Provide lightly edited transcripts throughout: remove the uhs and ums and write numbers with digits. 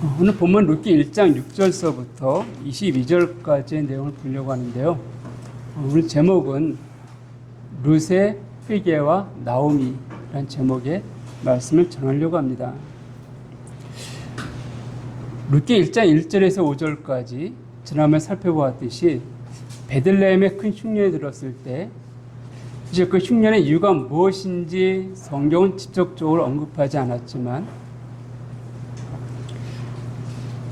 오늘 본문 룻기 1장 6절서부터 22절까지의 내용을 보려고 하는데요. 오늘 제목은 룻의 회개와 나오미라는 제목의 말씀을 전하려고 합니다. 룻기 1장 1절에서 5절까지 지난번에 살펴보았듯이 베들레헴의 큰 흉년이 들었을 때 이제 그 흉년의 이유가 무엇인지 성경은 직접적으로 언급하지 않았지만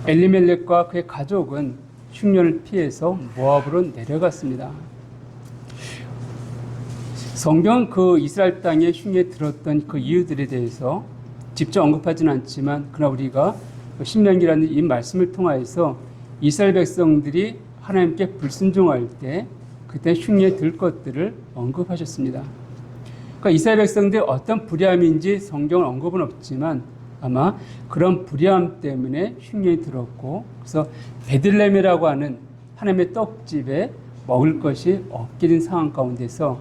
엘리멜렉과 그의 가족은 흉년을 피해서 모압으로 내려갔습니다. 성경은 그 이스라엘 땅에 흉년이 들었던 그 이유들에 대해서 직접 언급하지는 않지만 그러나 우리가 신명기라는 이 말씀을 통하여서 이스라엘 백성들이 하나님께 불순종할 때 그때 흉년이 들 것들을 언급하셨습니다. 그러니까 이스라엘 백성들이 어떤 불의함인지 성경은 언급은 없지만 아마 그런 불의함 때문에 흉년이 들었고 그래서 베들레헴이라고 하는 하나님의 떡집에 먹을 것이 없게 된 상황 가운데서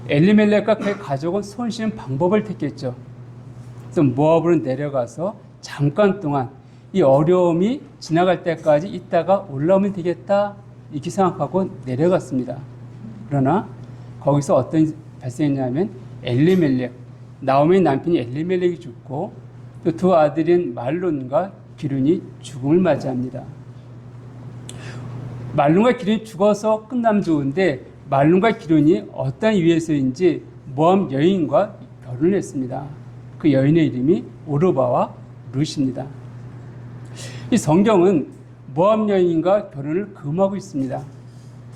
엘리멜렉과 그의 가족은 손쉬운 방법을 택했죠. 그래서 모압으로 내려가서 잠깐 동안 이 어려움이 지나갈 때까지 있다가 올라오면 되겠다 이렇게 생각하고 내려갔습니다. 그러나 거기서 어떤 일이 발생했냐면 엘리멜렉, 나오미의 남편이 엘리멜렉이 죽고 또 두 아들인 말론과 기륜이 죽음을 맞이합니다. 말론과 기륜이 죽어서 끝나면 좋은데 말론과 기륜이 어떤 이유에서인지 모압 여인과 결혼을 했습니다. 그 여인의 이름이 오르바와 룻입니다. 이 성경은 모압 여인과 결혼을 금하고 있습니다.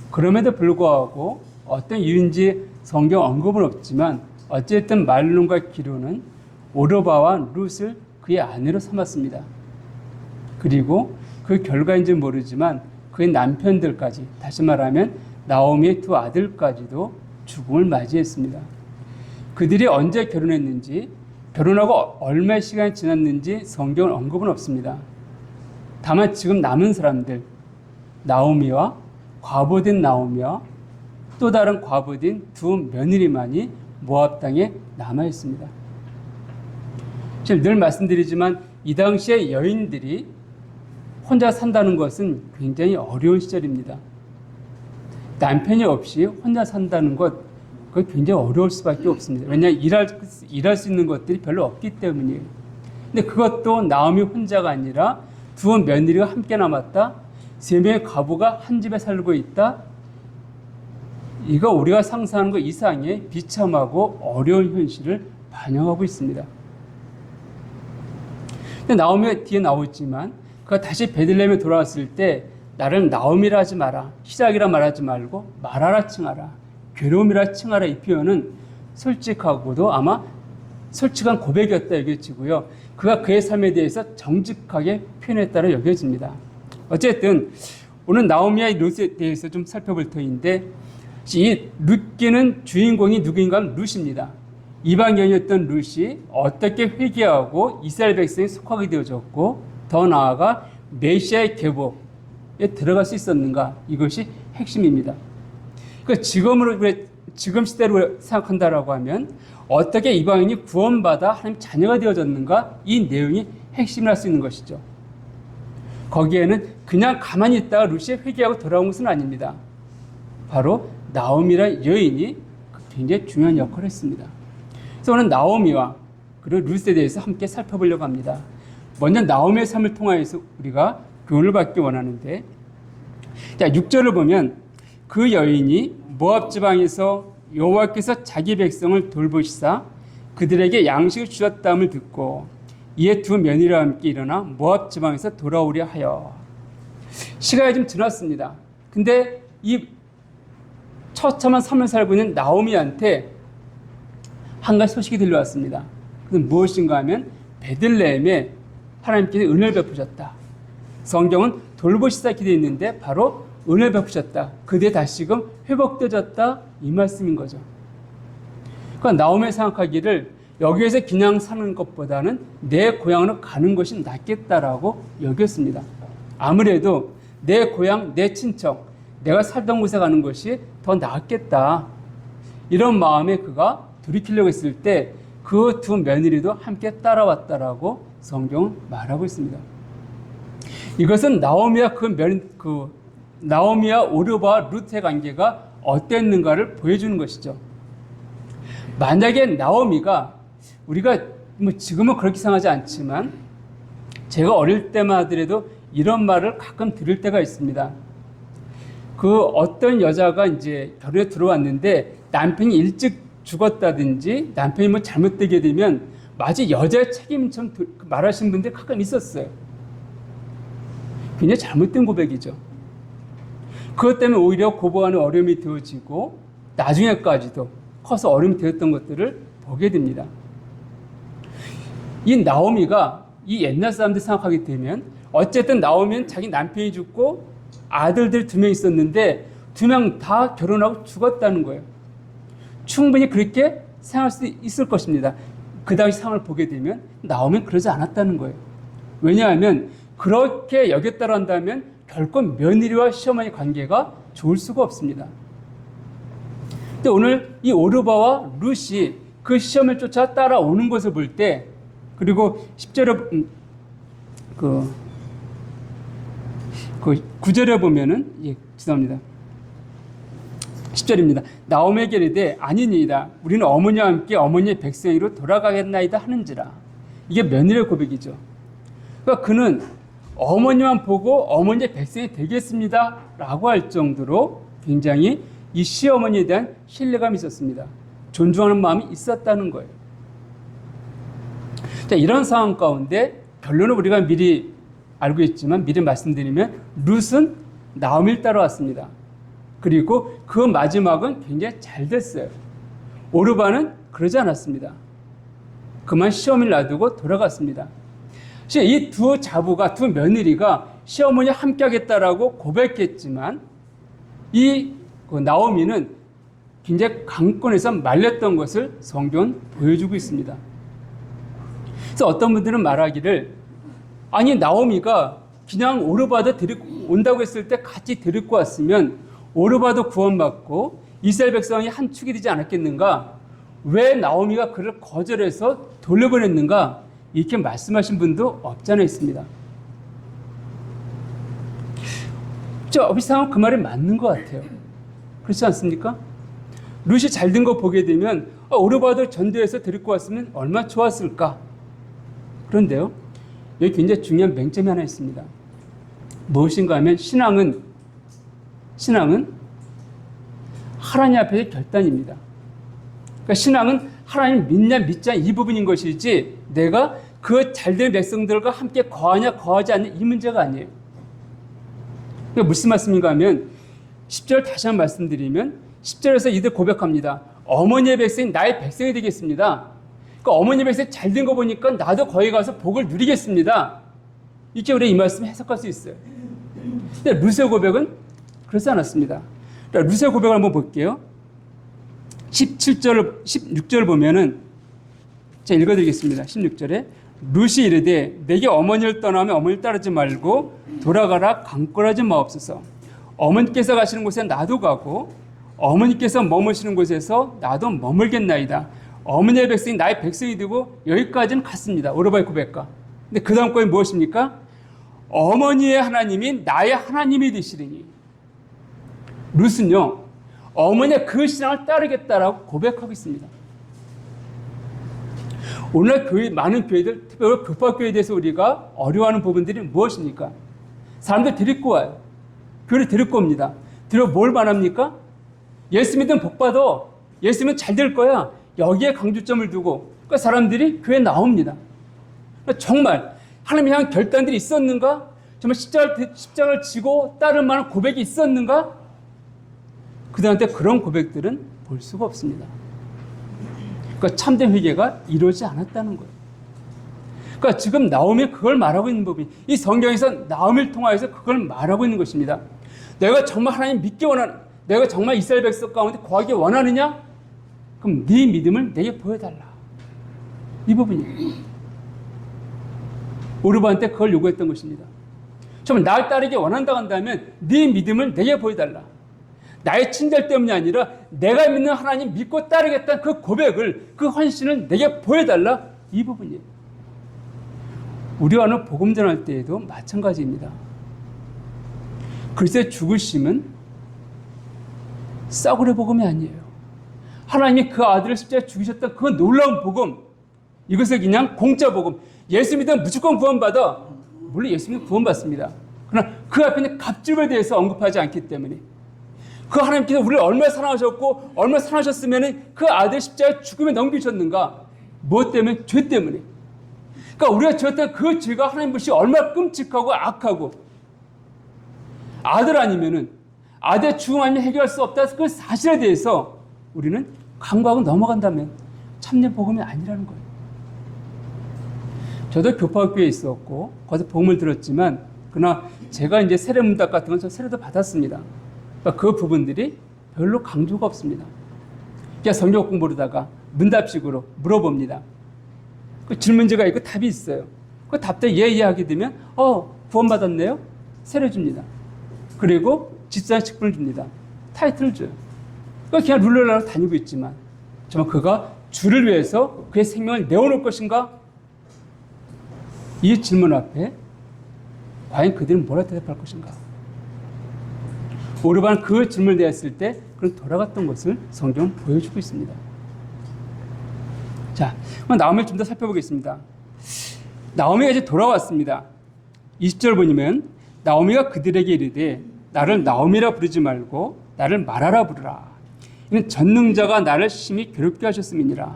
그럼에도 불구하고 어떤 이유인지 성경 언급은 없지만 어쨌든 말론과 기륜은 오르바와 룻을 그의 아내로 삼았습니다. 그리고 그 결과인지 모르지만 그의 남편들까지, 다시 말하면 나오미의 두 아들까지도 죽음을 맞이했습니다. 그들이 언제 결혼했는지, 결혼하고 얼마의 시간이 지났는지 성경은 언급은 없습니다. 다만 지금 남은 사람들, 나오미와 과부된 나오미와 또 다른 과부된 두 며느리만이 모압 땅에 남아 있습니다. 지금 늘 말씀드리지만 이 당시에 여인들이 혼자 산다는 것은 굉장히 어려운 시절입니다. 남편이 없이 혼자 산다는 것, 그거 굉장히 어려울 수밖에 없습니다. 왜냐하면 일할 수 있는 것들이 별로 없기 때문이에요. 근데 그것도 나오미 혼자가 아니라 두 며느리가 함께 남았다. 세 명의 과부가 한 집에 살고 있다. 이거 우리가 상상하는 것 이상의 비참하고 어려운 현실을 반영하고 있습니다. 근데 나오미가 뒤에 나오지만 그가 다시 베들레헴에 돌아왔을 때 나를 나오미라 하지 마라. 시작이라 말하지 말고 말하라 칭하라. 괴로움이라 칭하라. 이 표현은 솔직하고도 아마 솔직한 고백이었다 여겨지고요. 그가 그의 삶에 대해서 정직하게 표현했다고 여겨집니다. 어쨌든 오늘 나오미와 룻에 대해서 좀 살펴볼 터인데 이 룻기는 주인공이 누구인가 하면 룻입니다. 이방인이었던 룻이 어떻게 회개하고 이스라엘 백성이 속하게 되어졌고 더 나아가 메시아의 계보에 들어갈 수 있었는가, 이것이 핵심입니다. 그러니까 지금 시대로 생각한다라고 하면 어떻게 이방인이 구원받아 하나님 자녀가 되어졌는가, 이 내용이 핵심이라 할 수 있는 것이죠. 거기에는 그냥 가만히 있다가 룻이 회개하고 돌아온 것은 아닙니다. 바로 나오미라는 여인이 굉장히 중요한 역할을 했습니다. 그래서 오늘 나오미와 그리고 룻에 대해서 함께 살펴보려고 합니다. 먼저 나오미의 삶을 통하여서 우리가 교훈을 받기 원하는데, 자 6절을 보면 그 여인이 모압 지방에서 여호와께서 자기 백성을 돌보시사 그들에게 양식을 주셨다함을 듣고 이에 두 며느리와 함께 일어나 모압 지방에서 돌아오려 하여. 시간이 좀 지났습니다. 근데 이 처참한 삶을 살고 있는 나오미한테 한 가지 소식이 들려왔습니다. 그건 무엇인가 하면 베들레헴에 하나님께서 은혜를 베푸셨다. 성경은 돌보시다 기대어 있는데 바로 은혜를 베푸셨다. 그대 다시금 회복되어졌다. 이 말씀인 거죠. 그러니까 나오미가 생각하기를 여기에서 그냥 사는 것보다는 내 고향으로 가는 것이 낫겠다라고 여겼습니다. 아무래도 내 고향, 내 친척, 내가 살던 곳에 가는 것이 더 낫겠다. 이런 마음에 그가 돌이키려고 했을 때 그 두 며느리도 함께 따라왔다라고 성경은 말하고 있습니다. 이것은 나오미와 오르바와 룻의 관계가 어땠는가를 보여주는 것이죠. 만약에 나오미가, 우리가 뭐 지금은 그렇게 생각하지 않지만 제가 어릴 때만 하더라도 이런 말을 가끔 들을 때가 있습니다. 그 어떤 여자가 이제 결혼에 들어왔는데 남편이 일찍 죽었다든지 남편이 뭐 잘못되게 되면 마치 여자의 책임처럼 말하시는 분들이 가끔 있었어요. 굉장히 잘못된 고백이죠. 그것 때문에 오히려 고보하는 어려움이 되어지고 나중에까지도 커서 어려움이 되었던 것들을 보게 됩니다. 이 나오미가 이 옛날 사람들이 생각하게 되면 어쨌든 나오미는 자기 남편이 죽고 아들들 2명 있었는데 2명 다 결혼하고 죽었다는 거예요. 충분히 그렇게 생각할 수 있을 것입니다. 그 당시 상황을 보게 되면 나오미는 그러지 않았다는 거예요. 왜냐하면 그렇게 여겼다고 한다면 결코 며느리와 시어머니 관계가 좋을 수가 없습니다. 근데 오늘 이 오르바와 룻이 그 시험을 쫓아 따라오는 것을 볼 때, 그리고 10절에 그 9절에 보면은, 죄송합니다. 10절입니다. 나오미에게 이르되 아니니이다. 우리는 어머니와 함께 어머니의 백성으로 돌아가겠나이다 하는지라. 이게 며느리의 고백이죠. 그러니까 그는 어머니만 보고 어머니의 백성이 되겠습니다 라고 할 정도로 굉장히 이 시어머니에 대한 신뢰감이 있었습니다. 존중하는 마음이 있었다는 거예요. 자, 이런 상황 가운데 결론은 우리가 미리 알고 있지만 미리 말씀드리면 룻은 나오미를 따라왔습니다. 그리고 그 마지막은 굉장히 잘 됐어요. 오르바는 그러지 않았습니다. 그만 시어머니를 놔두고 돌아갔습니다. 이 두 자부가, 두 며느리가 시어머니 함께 하겠다라고 고백했지만 이 나오미는 굉장히 강권에서 말렸던 것을 성경은 보여주고 있습니다. 그래서 어떤 분들은 말하기를, 아니 나오미가 그냥 오르바도 데리고 온다고 했을 때 같이 데리고 왔으면 오르바도 구원받고 이스라엘 백성이 한 축이 되지 않았겠는가? 왜 나오미가 그를 거절해서 돌려보냈는가? 이렇게 말씀하신 분도 없지 않아 있습니다. 어비상은 그 말이 맞는 것 같아요. 그렇지 않습니까? 룻이 잘 된 거 보게 되면 오르바도 전도해서 데리고 왔으면 얼마나 좋았을까? 그런데요, 여기 굉장히 중요한 맹점이 하나 있습니다. 무엇인가 하면 신앙은 하나님 앞에서의 결단입니다. 그러니까 신앙은 하나님 믿냐 믿지 않냐 이 부분인 것이지 내가 그 잘된 백성들과 함께 거하냐 거하지 않냐 이 문제가 아니에요. 그러니까 무슨 말씀인가 하면 10절 다시 한번 말씀드리면 10절에서 이들 고백합니다. 어머니의 백성이 나의 백성이 되겠습니다. 그러니까 어머니의 백성이 잘된 거 보니까 나도 거기 가서 복을 누리겠습니다. 이렇게 우리가 이 말씀 해석할 수 있어요. 근데 룻의 고백은 그렇지 않았습니다. 그러니까 룻의 고백을 한번 볼게요. 16절 보면은 제가 읽어드리겠습니다. 16절에 룻이 이르되 내게 어머니를 떠나면 어머니를 따르지 말고 돌아가라 강권하지 마옵소서. 어머니께서 가시는 곳에 나도 가고 어머니께서 머무시는 곳에서 나도 머물겠나이다. 어머니의 백성이 나의 백성이 되고 여기까지는 갔습니다. 오르바의 고백과. 근데 그 다음 거에 무엇입니까? 어머니의 하나님이 나의 하나님이 되시리니. 룻은요 어머니의 그 신앙을 따르겠다라고 고백하고 있습니다. 오늘날 많은 교회들, 특별히 교파교회에 대해서 우리가 어려워하는 부분들이 무엇입니까? 사람들 데리고 와요. 교회를 데리고 옵니다. 데리고 뭘 말합니까? 예수 믿으면 복 받아. 예수 믿으면 잘 될 거야. 여기에 강조점을 두고 그러니까 사람들이 교회에 나옵니다. 그러니까 정말 하나님을 향한 결단들이 있었는가? 정말 십자가를 지고 따를 만한 고백이 있었는가? 그들한테 그런 고백들은 볼 수가 없습니다. 그러니까 참된 회개가 이루어지지 않았다는 거예요. 그러니까 지금 나오미 그걸 말하고 있는 부분이 이 성경에서 나오미를 통하여서 그걸 말하고 있는 것입니다. 내가 정말 하나님 믿기 원하는, 내가 정말 이스라엘 백성 가운데 거하기 원하느냐? 그럼 네 믿음을 내게 보여달라. 이 부분이에요. 오르바한테 그걸 요구했던 것입니다. 정말 나를 따르기 원한다고 한다면 네 믿음을 내게 보여달라. 나의 친절 때문이 아니라 내가 믿는 하나님 믿고 따르겠다는 그 고백을, 그 헌신을 내게 보여달라. 이 부분이에요. 우리가 오늘 복음 전할 때에도 마찬가지입니다. 그리스도의 죽으심은 싸구려 복음이 아니에요. 하나님이 그 아들을 십자가에 죽이셨던 그 놀라운 복음, 이것을 그냥 공짜 복음, 예수 믿으면 무조건 구원받아. 물론 예수 믿으면 구원받습니다. 그러나 그 앞에 있는 값집에 대해서 언급하지 않기 때문에, 그 하나님께서 우리를 얼마나 사랑하셨고 얼마나 사랑하셨으면 그 아들 십자가에 죽음에 넘기셨는가? 무엇 때문에? 죄 때문에. 그러니까 우리가 지었던 그 죄가 하나님 보시 얼마나 끔찍하고 악하고, 아들 아니면은, 아들의 죽음 아니면 해결할 수 없다, 그 사실에 대해서 우리는 간과하고 넘어간다면 참된 복음이 아니라는 거예요. 저도 교파학교에 있었고 거기서 복음을 들었지만, 그러나 제가 이제 세례문답 같은 건 저 세례도 받았습니다. 그러니까 그 부분들이 별로 강조가 없습니다. 그냥 성경 공부하다가 문답식으로 물어봅니다. 그 질문지가 있고 답이 있어요. 그 답대 예 하게 되면 구원받았네요? 세례 줍니다. 그리고 집사의 직분을 줍니다. 타이틀을 줘요. 그러니까 그냥 룰러라고 다니고 있지만, 정말 그가 주를 위해서 그의 생명을 내어놓을 것인가? 이 질문 앞에 과연 그들은 뭐라 대답할 것인가? 오르반 그 질문을 대했을 때 그는 돌아갔던 것을 성경은 보여주고 있습니다. 자, 그럼 나오미를 좀 더 살펴보겠습니다. 나오미가 이제 돌아왔습니다. 20절 보시면 나오미가 그들에게 이르되 나를 나오미라 부르지 말고 나를 마라라 부르라. 이는 전능자가 나를 심히 괴롭게 하셨음이니라.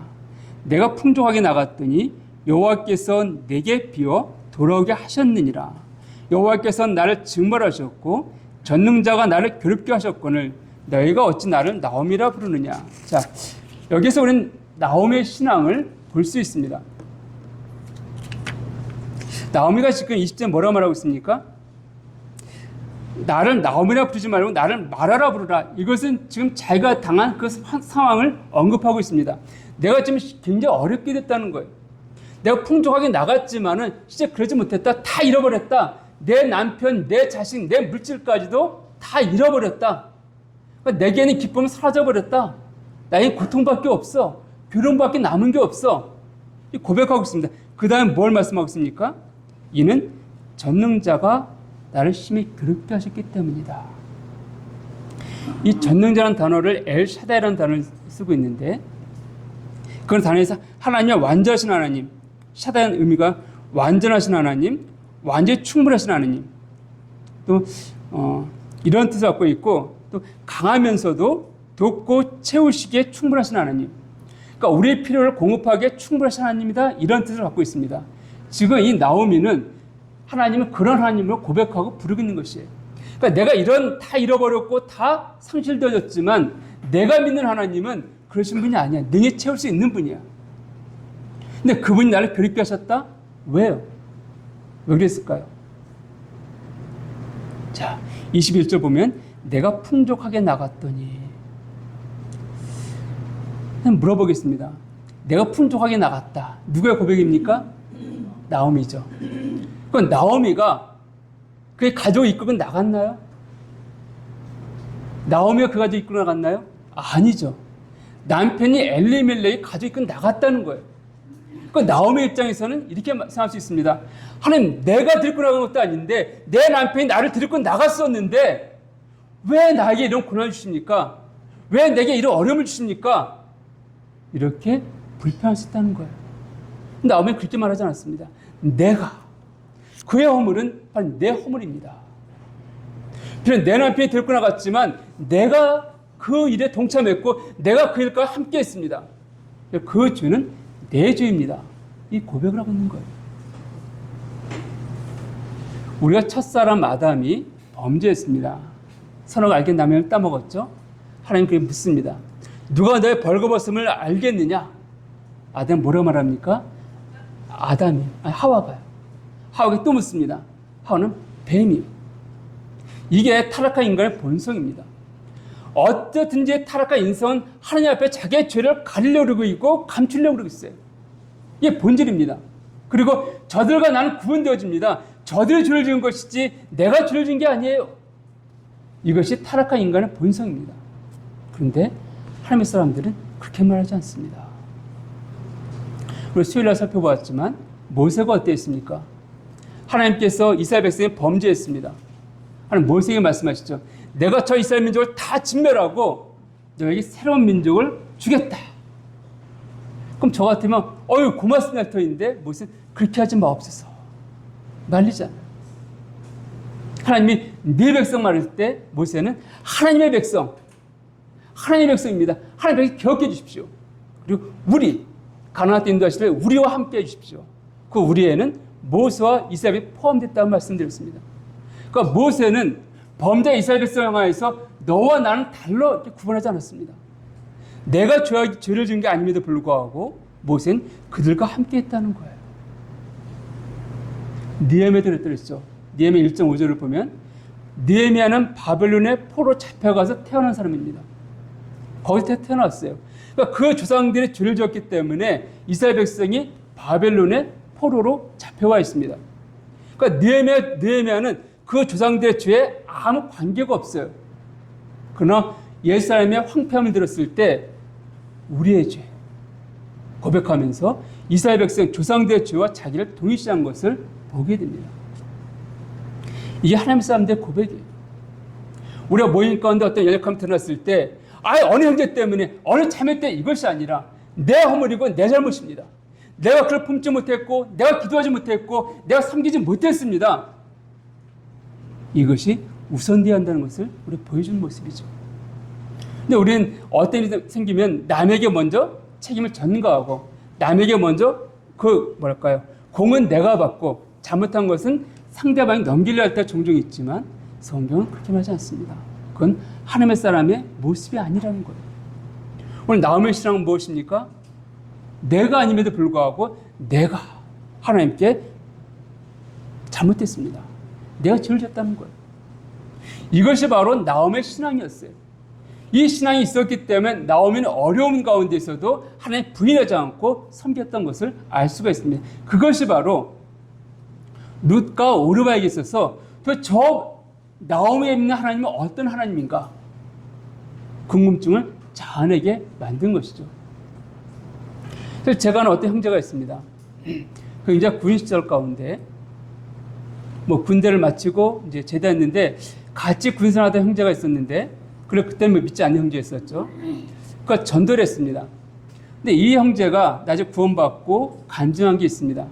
내가 풍족하게 나갔더니 여호와께서 내게 비워 돌아오게 하셨느니라. 여호와께서 나를 증발하셨고 전능자가 나를 괴롭게 하셨거늘 너희가 어찌 나를 나오미라 부르느냐. 자, 여기서 우리는 나오미의 신앙을 볼 수 있습니다. 나오미가 지금 20절 뭐라고 말하고 있습니까? 나를 나오미라 부르지 말고 나를 마라라 부르라. 이것은 지금 자기가 당한 그 상황을 언급하고 있습니다. 내가 지금 굉장히 어렵게 됐다는 거예요. 내가 풍족하게 나갔지만은 진짜 그러지 못했다. 다 잃어버렸다. 내 남편, 내 자식, 내 물질까지도 다 잃어버렸다. 그러니까 내게는 기쁨은 사라져버렸다. 나에게 고통밖에 없어. 괴로움밖에 남은 게 없어. 고백하고 있습니다. 그 다음에 뭘 말씀하고 있습니까? 이는 전능자가 나를 심히 괴롭게 하셨기 때문이다. 이 전능자라는 단어를 엘샤다이라는 단어를 쓰고 있는데, 그런 단어에서 하나님은 완전하신 하나님, 샤다이라는 의미가 완전하신 하나님, 완전히 충분하신 하나님, 또 이런 뜻을 갖고 있고, 또 강하면서도 돕고 채우시기에 충분하신 하나님, 그러니까 우리의 필요를 공급하기에 충분하신 하나님이다, 이런 뜻을 갖고 있습니다. 지금 이 나오미는 하나님은 그런 하나님으로 고백하고 부르고 있는 것이에요. 그러니까 내가 이런 다 잃어버렸고 다 상실되어졌지만 내가 믿는 하나님은 그러신 분이 아니야. 능히 채울 수 있는 분이야. 근데 그분이 나를 괴롭게 하셨다? 왜요? 왜 그랬을까요? 자, 21절 보면 내가 풍족하게 나갔더니, 물어보겠습니다. 내가 풍족하게 나갔다. 누구의 고백입니까? 나오미죠. 그건 나오미가 그의 가족을 이끌고 나갔나요? 나오미가 그 가족을 이끌고 나갔나요? 아니죠. 남편이 엘리멜렉이 가족을 이끌고 나갔다는 거예요. 그 나오미 입장에서는 이렇게 생각할 수 있습니다. 하나님, 내가 데리고 나간 것도 아닌데 내 남편이 나를 데리고 나갔었는데 왜 나에게 이런 고난을 주십니까? 왜 내게 이런 어려움을 주십니까? 이렇게 불평할 수 있다는 거예요. 나오미는 그렇게 말하지 않았습니다. 내가, 그의 허물은 바로 내 허물입니다. 비록 내 남편이 데리고 나갔지만 내가 그 일에 동참했고 내가 그 일과 함께 했습니다. 그 죄는 내 죄입니다. 이 고백을 하고 있는 거예요. 우리가 첫사람 아담이 범죄했습니다. 선악을 알게 나면을 따먹었죠. 하나님 그게 묻습니다. 누가 너의 벌거벗음을 알겠느냐? 아담 뭐라고 말합니까? 하와가요. 하와가 또 묻습니다. 하와는 뱀이요. 이게 타락한 인간의 본성입니다. 어떻든지 타락한 인성은 하나님 앞에 자기의 죄를 가리려고 그러고 있고 감추려고 그러고 있어요. 이게 본질입니다. 그리고 저들과 나는 구분되어집니다. 저들이 죄를 지은 것이지 내가 죄를 지은 게 아니에요. 이것이 타락한 인간의 본성입니다. 그런데 하나님의 사람들은 그렇게 말하지 않습니다. 우리 수요일날 살펴보았지만 모세가 어땠습니까? 하나님께서 이스라엘 백성이 범죄했습니다. 하나님 모세에게 말씀하시죠. 내가 저 이스라엘 민족을 다 진멸하고 너에게 새로운 민족을 주겠다. 그럼 저 같으면 어휴 고맙습니다 터인데 모세는 그렇게 하지 마옵소서. 말리잖아요. 하나님이 네 백성 말할 때 모세는 하나님의 백성입니다. 하나님의 백성 기억해 주십시오. 그리고 우리 가나안 땅 인도하실 때 우리와 함께 해 주십시오. 그 우리에는 모세와 이스라엘이 포함됐다고 말씀드렸습니다. 그러니까 모세는 범죄 이스라엘 백성을 향하여서 너와 나는 달라 이렇게 구분하지 않았습니다. 내가 죄를 지은 게 아님에도 불구하고 모세는 그들과 함께 했다는 거예요. 느헤미야도 그랬죠. 느헤미야 1.5절을 보면 느헤미야는 바벨론의 포로 잡혀가서 태어난 사람입니다. 거기서 태어났어요. 그러니까 그 조상들의 죄를 지었기 때문에 이스라엘 백성이 바벨론의 포로로 잡혀가 있습니다. 그러니까 느헤미야는 그 조상들의 죄에 아무 관계가 없어요. 그러나 옛사람의 황폐함을 들었을 때 우리의 죄 고백하면서 이스라엘 백성 조상들의 죄와 자기를 동일시한 것을 보게 됩니다. 이게 하나님 사람들의 고백이에요. 우리가 모임 가운데 어떤 연약함이 드러났을 때 어느 형제 때문에 어느 자매 때 이것이 아니라 내 허물이고 내 잘못입니다. 내가 그걸 품지 못했고 내가 기도하지 못했고 내가 섬기지 못했습니다. 이것이 우선되어야 한다는 것을 우리 보여주는 모습이죠. 근데 우리는 어떤 일이 생기면 남에게 먼저 책임을 전가하고 남에게 먼저 공은 내가 받고 잘못한 것은 상대방이 넘기려 할 때 종종 있지만 성경은 그렇게 말하지 않습니다. 그건 하나님의 사람의 모습이 아니라는 거예요. 오늘 나오미의 신앙은 무엇입니까? 내가 아님에도 불구하고 내가 하나님께 잘못했습니다. 내가 죄를 졌다는 거예요. 이것이 바로 나오미의 신앙이었어요. 이 신앙이 있었기 때문에 나오미는 어려움 가운데서도 하나님 부인하지 않고 섬겼던 것을 알 수가 있습니다. 그것이 바로 룻과 오르바에게 있어서 저 나오미에 있는 하나님은 어떤 하나님인가 궁금증을 자아내게 만든 것이죠. 그래서 제가 아는 어떤 형제가 있습니다. 그 이제 군 시절 가운데 군대를 마치고 이제 제대했는데 같이 군생활하던 형제가 있었는데 그때는 믿지 않는 형제였었죠. 그러니까 전도를 했습니다. 근데 이 형제가 나중에 구원받고 간증한 게 있습니다.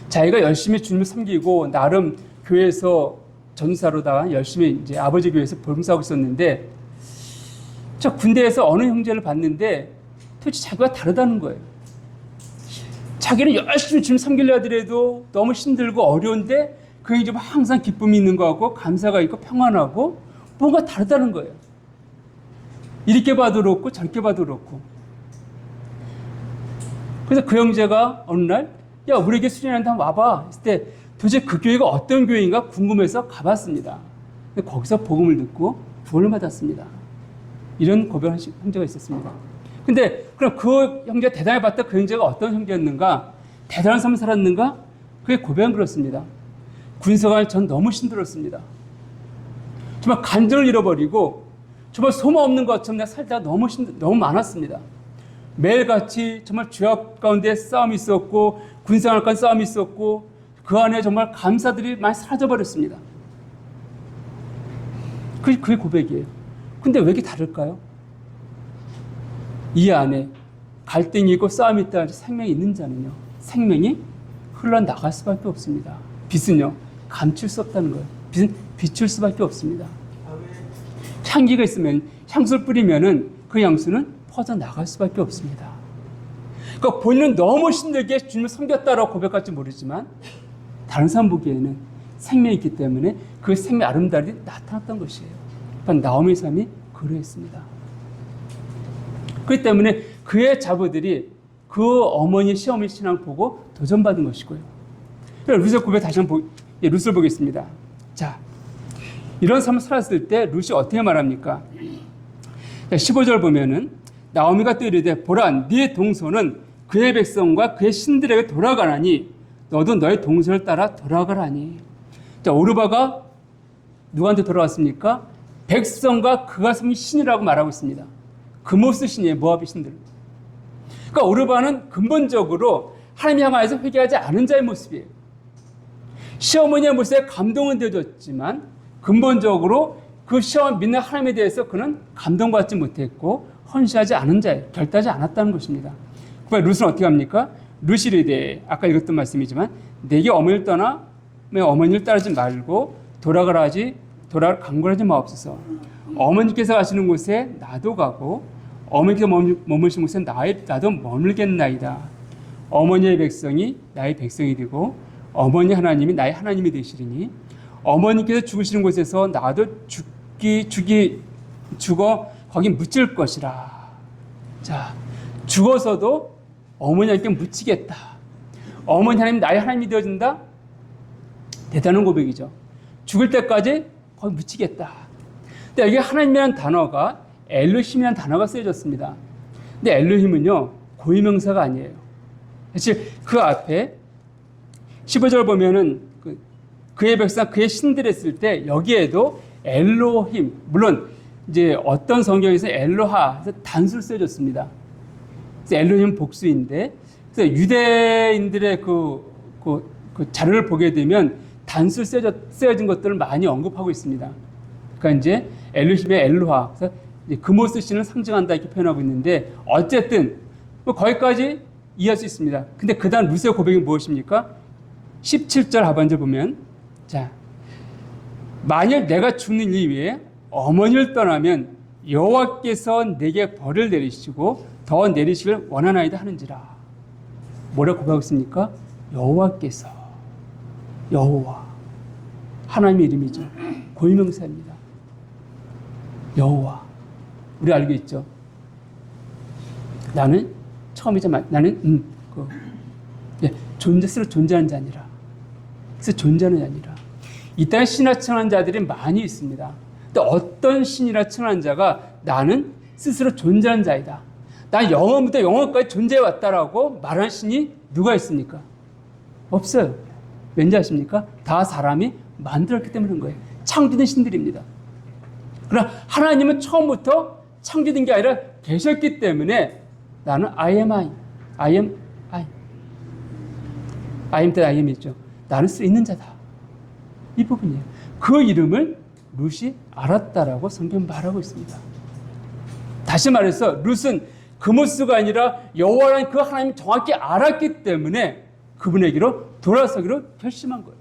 자기가 열심히 주님을 섬기고 나름 교회에서 전사로다가 열심히 이제 아버지 교회에서 봉사하고 있었는데 저 군대에서 어느 형제를 봤는데 도대체 자기가 다르다는 거예요. 자기는 열심히 주님 섬기려 하더라도 너무 힘들고 어려운데 그게 좀 항상 기쁨이 있는 거 같고 감사가 있고 평안하고 뭔가 다르다는 거예요. 이렇게 봐도 그렇고 저렇게 봐도 그렇고. 그래서 그 형제가 어느 날 야 우리에게 수련한테 한번 와봐 했을 때 도대체 그 교회가 어떤 교회인가 궁금해서 가봤습니다. 근데 거기서 복음을 듣고 구원을 받았습니다. 이런 고백한 형제가 있었습니다. 근데 그럼 그 형제가 대단히 봤다 그 형제가 어떤 형제였는가 대단한 삶을 살았는가 그게 고백은 그렇습니다. 군생활 전 너무 힘들었습니다. 정말 간절을 잃어버리고 정말 소망 없는 것처럼 내가 살다가 너무 많았습니다. 매일같이 정말 죄악 가운데 싸움이 있었고 군생활 가운데 싸움이 있었고 그 안에 정말 감사들이 많이 사라져버렸습니다. 그게 고백이에요. 근데 왜 이렇게 다를까요? 이 안에 갈등이 있고 싸움이 있다 생명이 있는 자는요. 생명이 흘러나갈 수밖에 없습니다. 빛은요. 감출 수 없다는 거예요. 빛은 비출 수밖에 없습니다. 향기가 있으면 향수를 뿌리면은 그 향수는 퍼져나갈 수밖에 없습니다. 그러니까 본인은 너무 힘들게 주님을 섬겼다라고 고백할지 모르지만 다른 사람 보기에는 생명이 있기 때문에 그 생명의 아름다움이 나타났던 것이에요. 나오미의 삶이 그러했습니다. 그렇기 때문에 그의 자부들이 그 어머니의 시어머니 신앙을 보고 도전받은 것이고요. 룻의 고백 다시 한번 룻을 보겠습니다. 자, 이런 삶을 살았을 때 룻이 어떻게 말합니까? 15절 보면은 나오미가 또 이르되 보라 네 동서는 그의 백성과 그의 신들에게 돌아가라니 너도 너의 동서를 따라 돌아가라니. 자, 오르바가 누구한테 돌아왔습니까? 백성과 그가 섬긴 신이라고 말하고 있습니다. 그모스 신이에요. 모압의 신들. 그러니까 오르바는 근본적으로 하나님 향하여서 회개하지 않은 자의 모습이에요. 시어머니의 모습에 감동은 되어졌지만 근본적으로 그 시어머니 믿는 하나님에 대해서 그는 감동받지 못했고 헌신하지 않은 자예요. 결단하지 않았다는 것입니다. 그럼 룻은 어떻게 합니까? 룻이 이르되, 아까 읽었던 말씀이지만 내게 어머니를 떠나 어머니를 따르지 말고 강구하지 마옵소서. 어머니께서 가시는 곳에 나도 가고 어머니께서 머무시는 곳에 나도 머물겠나이다. 어머니의 백성이 나의 백성이 되고 어머니 하나님이 나의 하나님이 되시리니 어머니께서 죽으시는 곳에서 나도 죽어 거기 묻힐 것이라. 자, 죽어서도 어머니 하나님께 묻히겠다. 어머니 하나님 나의 하나님이 되어진다. 대단한 고백이죠. 죽을 때까지 거기 묻히겠다. 근데 여기 하나님이라는 단어가 엘로힘이라는 단어가 쓰여졌습니다. 근데 엘로힘은요 고유명사가 아니에요. 사실 그 앞에 15절 보면은 그의 백성, 그의 신들 했을 때 여기에도 엘로힘, 물론 이제 어떤 성경에서 엘로하 해서 단수를 쓰여졌습니다. 그래서 엘로힘 복수인데, 그래서 유대인들의 그 자료를 보게 되면 단수 쓰여진 것들을 많이 언급하고 있습니다. 그러니까 이제 엘로힘의 엘로하, 그래서 그모스 신을 상징한다 이렇게 표현하고 있는데, 어쨌든 뭐 거기까지 이해할 수 있습니다. 근데 그 다음 룻의 고백이 무엇입니까? 17절 하반절 보면, 자, 만일 내가 죽는 일 위에 어머니를 떠나면 여호와께서 내게 벌을 내리시고 더 내리시길 원하나이다 하는지라. 뭐라고 고백하고 있습니까? 여호와께서, 여호와, 하나님의 이름이죠. 고유명사입니다. 여호와, 우리 알고 있죠? 나는 처음이자 나는 스스로 존재하는 자 아니라, 그래서 존재하는 자 아니라. 이 땅에 신이라 칭하는 자들이 많이 있습니다. 근데 어떤 신이라 칭하는 자가 나는 스스로 존재하는 자이다, 난 영원부터 영원까지 존재해왔다라고 말하는 신이 누가 있습니까? 없어요. 왠지 아십니까? 다 사람이 만들었기 때문에 그런 거예요. 창조된 신들입니다. 그러나 하나님은 처음부터 창조된 게 아니라 계셨기 때문에 나는 I am 때 I am이죠. 나는 수 있는 자다. 이 부분이에요. 그 이름을 룻이 알았다라고 성경 말하고 있습니다. 다시 말해서 룻은 그모스가 아니라 여호와라는 그 하나님을 정확히 알았기 때문에 그분에게로 돌아서기로 결심한 거예요.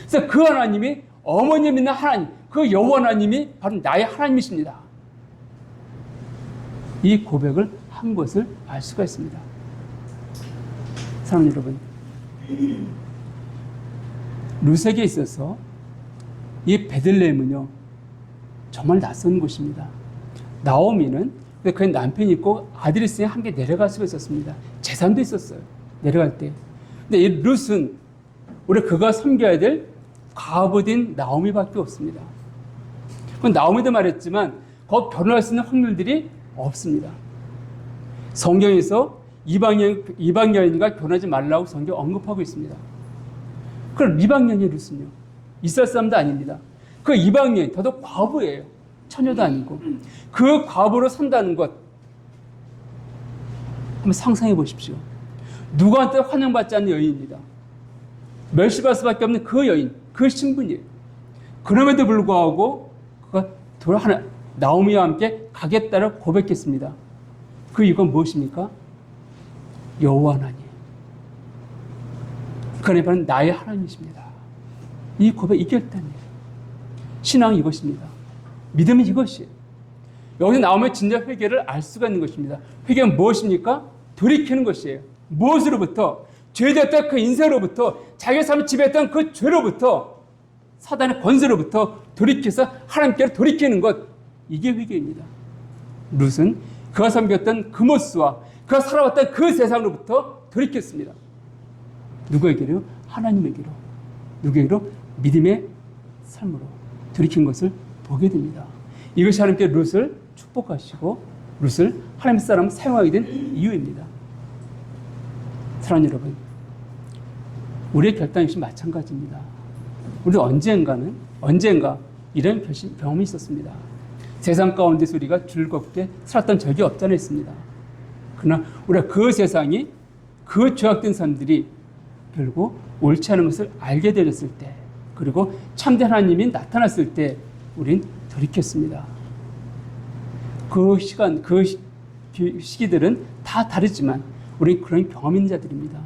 그래서 그 하나님이 어머니 믿는 하나님, 그 여호와 하나님이 바로 나의 하나님이십니다. 이 고백을 한 것을 알 수가 있습니다. 사랑하는 여러분, 룻에게 있어서 이 베들레헴은요 정말 낯선 곳입니다. 나오미는 그의 남편이 있고 아들이 있으니 함께 내려갈 수가 있었습니다. 재산도 있었어요, 내려갈 때. 근데 이 룻은 우리 그가 섬겨야 될 과부인 나오미밖에 없습니다. 나오미도 말했지만 거기 결혼할 수 있는 확률들이 없습니다. 성경에서 이방 여인과 결혼하지 말라고 성경 언급하고 있습니다. 그럼 이방 여인의 룻은요 있을 사람도 아닙니다. 그 이방 여인 더더욱 과부예요. 처녀도 아니고. 그 과부로 산다는 것 한번 상상해 보십시오. 누구한테 환영받지 않는 여인입니다. 멸시받을 수밖에 없는 그 여인, 그 신분이에요. 그럼에도 불구하고 그가 나오미와 함께 가겠다고 고백했습니다. 그 이유가 무엇입니까? 여호와 하나님, 그 하나님 바로 나의 하나님이십니다. 이 고백, 이 결단이에요. 신앙은 이것입니다. 믿음은 이것이에요. 여기서 나오면 진짜 회개를 알 수가 있는 것입니다. 회개는 무엇입니까? 돌이키는 것이에요. 무엇으로부터? 죄되었던 그 인생으로부터, 자기 삶을 지배했던 그 죄로부터, 사단의 권세로부터 돌이켜서 하나님께로 돌이키는 것, 이게 회개입니다. 룻은 그가 섬겼던 그 모습과 그가 살아왔던 그 세상으로부터 돌이켰습니다. 누구에게로? 하나님에게로. 누구에게로? 믿음의 삶으로 돌이킨 것을 보게 됩니다. 이것이 하나님께 룻을 축복하시고 룻을 하나님의 사람을 사용하게 된 이유입니다. 사랑하는 여러분, 우리의 결단 역시 마찬가지입니다. 우리도 언젠가 이런 경험이 있었습니다. 세상 가운데서 우리가 즐겁게 살았던 적이 없잖아 했습니다. 그러나 우리가 그 세상이, 그 죄악된 사람들이 결국 옳지 않은 것을 알게 되었을 때, 그리고 참된 하나님이 나타났을 때 우린 돌이켰습니다. 그 시간, 시기들은 다 다르지만 우리 그런 경험 있는 자들입니다.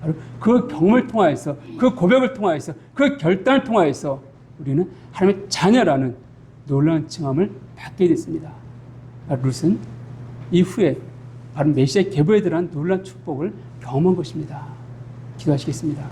바로 그 경험을 통하여서, 그 고백을 통하여서, 그 결단을 통하여서 우리는 하나님의 자녀라는 놀라운 칭함을 받게 됐습니다. 룻은 이후에 바로 메시아의 계보에 들어간 놀라운 축복을 경험한 것입니다. 기도하시겠습니다.